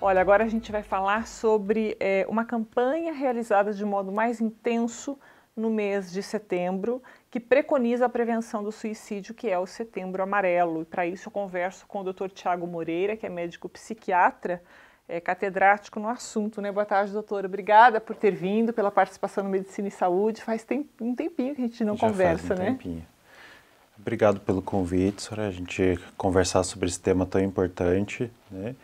Olha, agora a gente vai falar sobre uma campanha realizada de modo mais intenso no mês de setembro, que preconiza a prevenção do suicídio, que é o Setembro Amarelo. E para isso eu converso com o Dr. Tiago Moreira, que é médico psiquiatra, catedrático no assunto, né? Boa tarde, doutora. Obrigada por ter vindo, pela participação no Medicina e Saúde. Faz um tempinho que a gente não conversa, né? Já faz um tempinho. Obrigado pelo convite, senhora, a gente conversar sobre esse tema tão importante, né?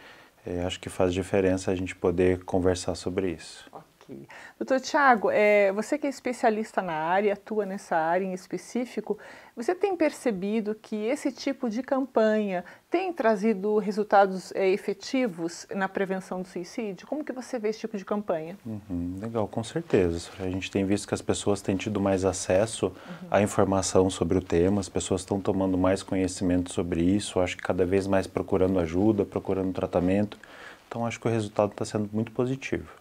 Acho que faz diferença a gente poder conversar sobre isso. Ok. Doutor Tiago, você que é especialista na área, atua nessa área em específico, você tem percebido que esse tipo de campanha tem trazido resultados efetivos na prevenção do suicídio? Como que você vê esse tipo de campanha? Legal, com certeza. A gente tem visto que as pessoas têm tido mais acesso à informação sobre o tema, as pessoas estão tomando mais conhecimento sobre isso, acho que cada vez mais procurando ajuda, procurando tratamento. Então, acho que o resultado está sendo muito positivo.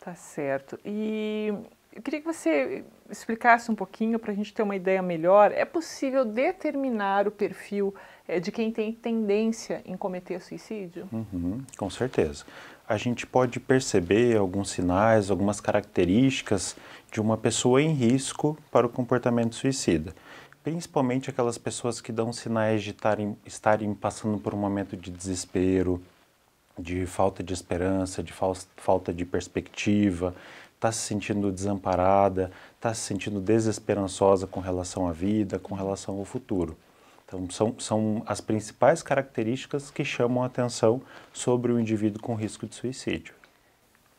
Tá certo. E eu queria que você explicasse um pouquinho para a gente ter uma ideia melhor. É possível determinar o perfil de quem tem tendência em cometer suicídio? Com certeza. A gente pode perceber alguns sinais, algumas características de uma pessoa em risco para o comportamento suicida. Principalmente aquelas pessoas que dão sinais de estarem passando por um momento de desespero, de falta de esperança, de falta de perspectiva, está se sentindo desamparada, está se sentindo desesperançosa com relação à vida, com relação ao futuro. Então, são as principais características que chamam a atenção sobre o indivíduo com risco de suicídio.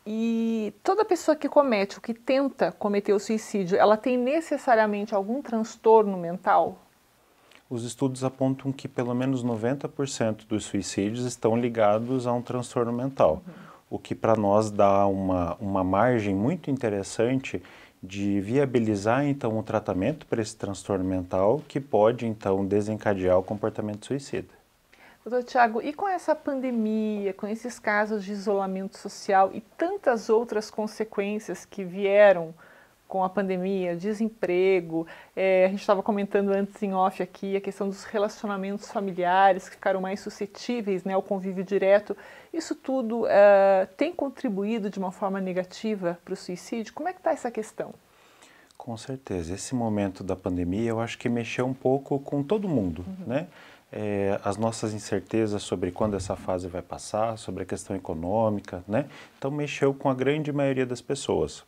E toda pessoa que comete ou que tenta cometer o suicídio, ela tem necessariamente algum transtorno mental? Os estudos apontam que pelo menos 90% dos suicídios estão ligados a um transtorno mental, o que para nós dá uma margem muito interessante de viabilizar então o tratamento para esse transtorno mental que pode então desencadear o comportamento suicida. Doutor Tiago, e com essa pandemia, com esses casos de isolamento social e tantas outras consequências que vieram com a pandemia, desemprego, a gente estava comentando antes em off aqui a questão dos relacionamentos familiares que ficaram mais suscetíveis, né, ao convívio direto, isso tudo tem contribuído de uma forma negativa para o suicídio? Como é que está essa questão? Com certeza, esse momento da pandemia eu acho que mexeu um pouco com todo mundo, né? As nossas incertezas sobre quando essa fase vai passar, sobre a questão econômica, né? Então mexeu com a grande maioria das pessoas.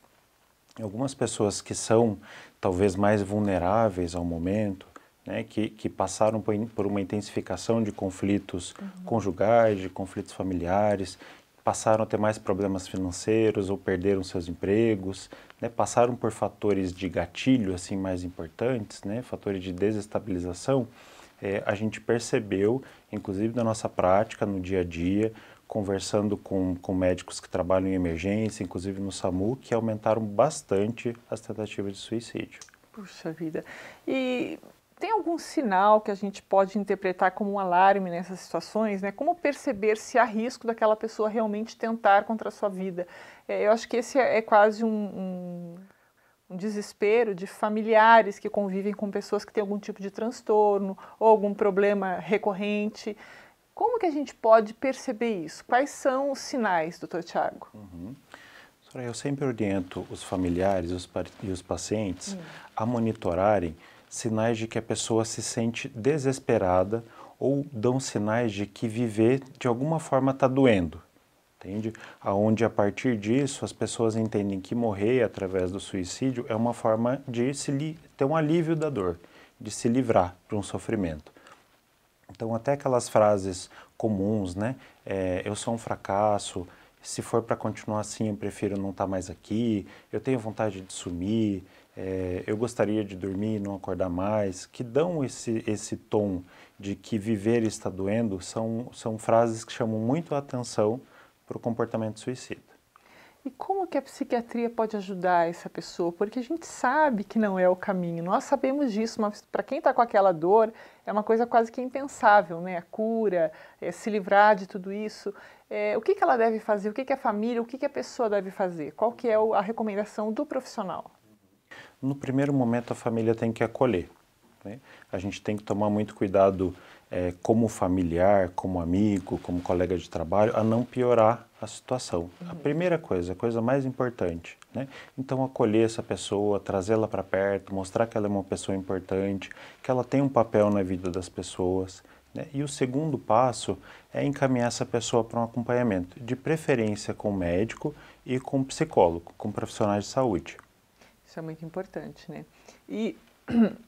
Algumas pessoas que são talvez mais vulneráveis ao momento, né, que passaram por uma intensificação de conflitos conjugais, de conflitos familiares, passaram a ter mais problemas financeiros ou perderam seus empregos, né, passaram por fatores de gatilho assim mais importantes, né, fatores de desestabilização, a gente percebeu, inclusive na nossa prática, no dia a dia, conversando com médicos que trabalham em emergência, inclusive no SAMU, que aumentaram bastante as tentativas de suicídio. Puxa vida. E tem algum sinal que a gente pode interpretar como um alarme nessas situações, né? Como perceber se há risco daquela pessoa realmente tentar contra a sua vida? Eu acho que esse é quase um desespero de familiares que convivem com pessoas que têm algum tipo de transtorno ou algum problema recorrente. Como que a gente pode perceber isso? Quais são os sinais, doutor Tiago? Eu sempre oriento os familiares e os pacientes a monitorarem sinais de que a pessoa se sente desesperada ou dão sinais de que viver de alguma forma está doendo, entende? Aonde a partir disso as pessoas entendem que morrer através do suicídio é uma forma de ter um alívio da dor, de se livrar de um sofrimento. Então até aquelas frases comuns, né? Eu sou um fracasso, se for para continuar assim eu prefiro não estar mais aqui, eu tenho vontade de sumir, eu gostaria de dormir e não acordar mais, que dão esse tom de que viver está doendo, são frases que chamam muito a atenção para o comportamento suicida. E como que a psiquiatria pode ajudar essa pessoa? Porque a gente sabe que não é o caminho, nós sabemos disso, mas para quem está com aquela dor, é uma coisa quase que impensável, né? A cura, se livrar de tudo isso. O que ela deve fazer? O que a família, o que a pessoa deve fazer? Qual que é a recomendação do profissional? No primeiro momento, a família tem que acolher, né? A gente tem que tomar muito cuidado como familiar, como amigo, como colega de trabalho, a não piorar a situação. A primeira coisa, a coisa mais importante, né? Então, acolher essa pessoa, trazê-la para perto, mostrar que ela é uma pessoa importante, que ela tem um papel na vida das pessoas, né? E o segundo passo é encaminhar essa pessoa para um acompanhamento, de preferência com médico e com psicólogo, com profissionais de saúde. Isso é muito importante, né? E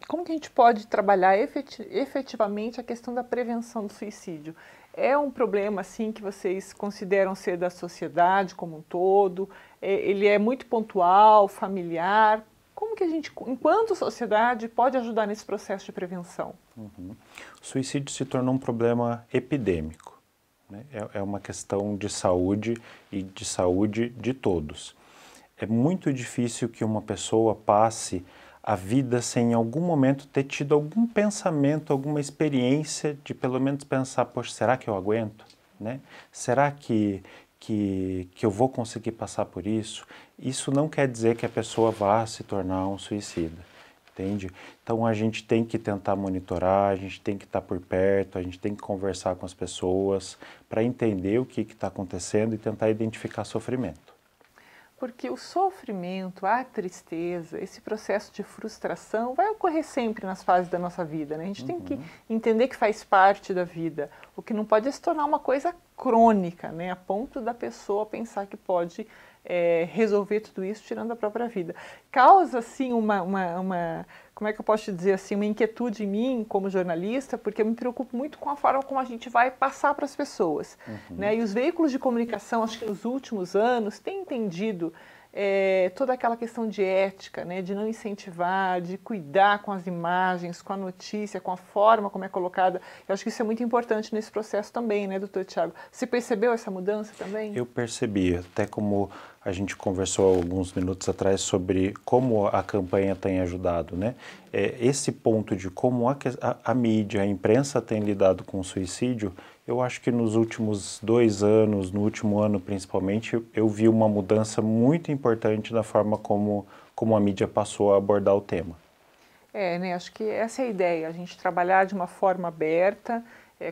como que a gente pode trabalhar efetivamente a questão da prevenção do suicídio? É um problema, assim, que vocês consideram ser da sociedade como um todo? Ele é muito pontual, familiar? Como que a gente, enquanto sociedade, pode ajudar nesse processo de prevenção? O suicídio se tornou um problema epidêmico, né? É uma questão de saúde e de saúde de todos. É muito difícil que uma pessoa passe a vida sem em algum momento ter tido algum pensamento, alguma experiência de pelo menos pensar, poxa, será que eu aguento? Né? Será que eu vou conseguir passar por isso? Isso não quer dizer que a pessoa vá se tornar um suicida, entende? Então a gente tem que tentar monitorar, a gente tem que estar por perto, a gente tem que conversar com as pessoas para entender o que está acontecendo e tentar identificar sofrimento. Porque o sofrimento, a tristeza, esse processo de frustração vai ocorrer sempre nas fases da nossa vida, né? A gente tem que entender que faz parte da vida. O que não pode é se tornar uma coisa crônica, né? A ponto da pessoa pensar que pode resolver tudo isso tirando a própria vida. Causa, assim, como é que eu posso te dizer assim, uma inquietude em mim como jornalista, porque eu me preocupo muito com a forma como a gente vai passar para as pessoas. Né? E os veículos de comunicação, acho que nos últimos anos, têm entendido toda aquela questão de ética, né? De não incentivar, de cuidar com as imagens, com a notícia, com a forma como é colocada. Eu acho que isso é muito importante nesse processo também, né, doutor Tiago? Você percebeu essa mudança também? Eu percebi, até como a gente conversou alguns minutos atrás sobre como a campanha tem ajudado, né? Esse ponto de como a mídia, a imprensa tem lidado com o suicídio, eu acho que nos últimos 2 anos, no último ano principalmente, eu vi uma mudança muito importante na forma como a mídia passou a abordar o tema. Né? Acho que essa é a ideia, a gente trabalhar de uma forma aberta,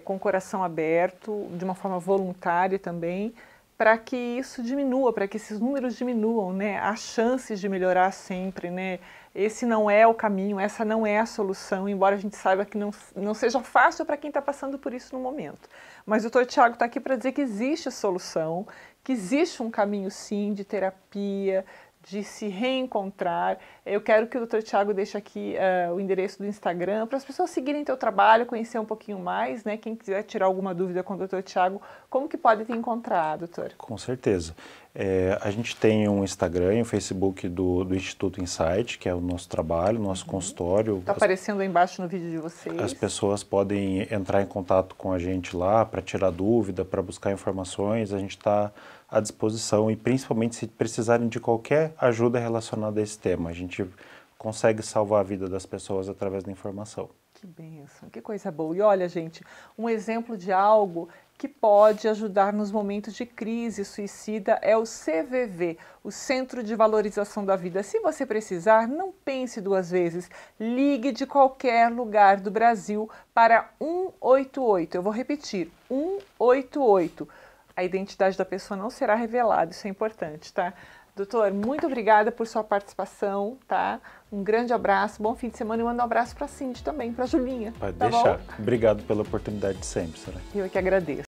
com o coração aberto, de uma forma voluntária também, para que isso diminua, para que esses números diminuam, né? Há chances de melhorar sempre, né? Esse não é o caminho, essa não é a solução, embora a gente saiba que não seja fácil para quem está passando por isso no momento. Mas o doutor Tiago está aqui para dizer que existe solução, que existe um caminho sim de terapia, de se reencontrar. Eu quero que o doutor Tiago deixe aqui o endereço do Instagram para as pessoas seguirem teu trabalho, conhecer um pouquinho mais, né? Quem quiser tirar alguma dúvida com o doutor Tiago, como que pode te encontrar, doutor? Com certeza. A gente tem um Instagram e um Facebook do Instituto Insight, que é o nosso trabalho, nosso consultório. Está aparecendo aí embaixo no vídeo de vocês. As pessoas podem entrar em contato com a gente lá para tirar dúvida, para buscar informações. A gente está à disposição e principalmente se precisarem de qualquer ajuda relacionada a esse tema. A gente consegue salvar a vida das pessoas através da informação. Que bênção, que coisa boa. E olha, gente, um exemplo de algo que pode ajudar nos momentos de crise suicida é o CVV, o Centro de Valorização da Vida. Se você precisar, não pense 2 vezes. Ligue de qualquer lugar do Brasil para 188. Eu vou repetir, 188. A identidade da pessoa não será revelada, isso é importante, tá? Doutor, muito obrigada por sua participação, tá? Um grande abraço, bom fim de semana e manda um abraço para a Cindy também, para a Julinha. Pode tá deixar. Bom? Obrigado pela oportunidade de sempre, Sara. Eu que agradeço.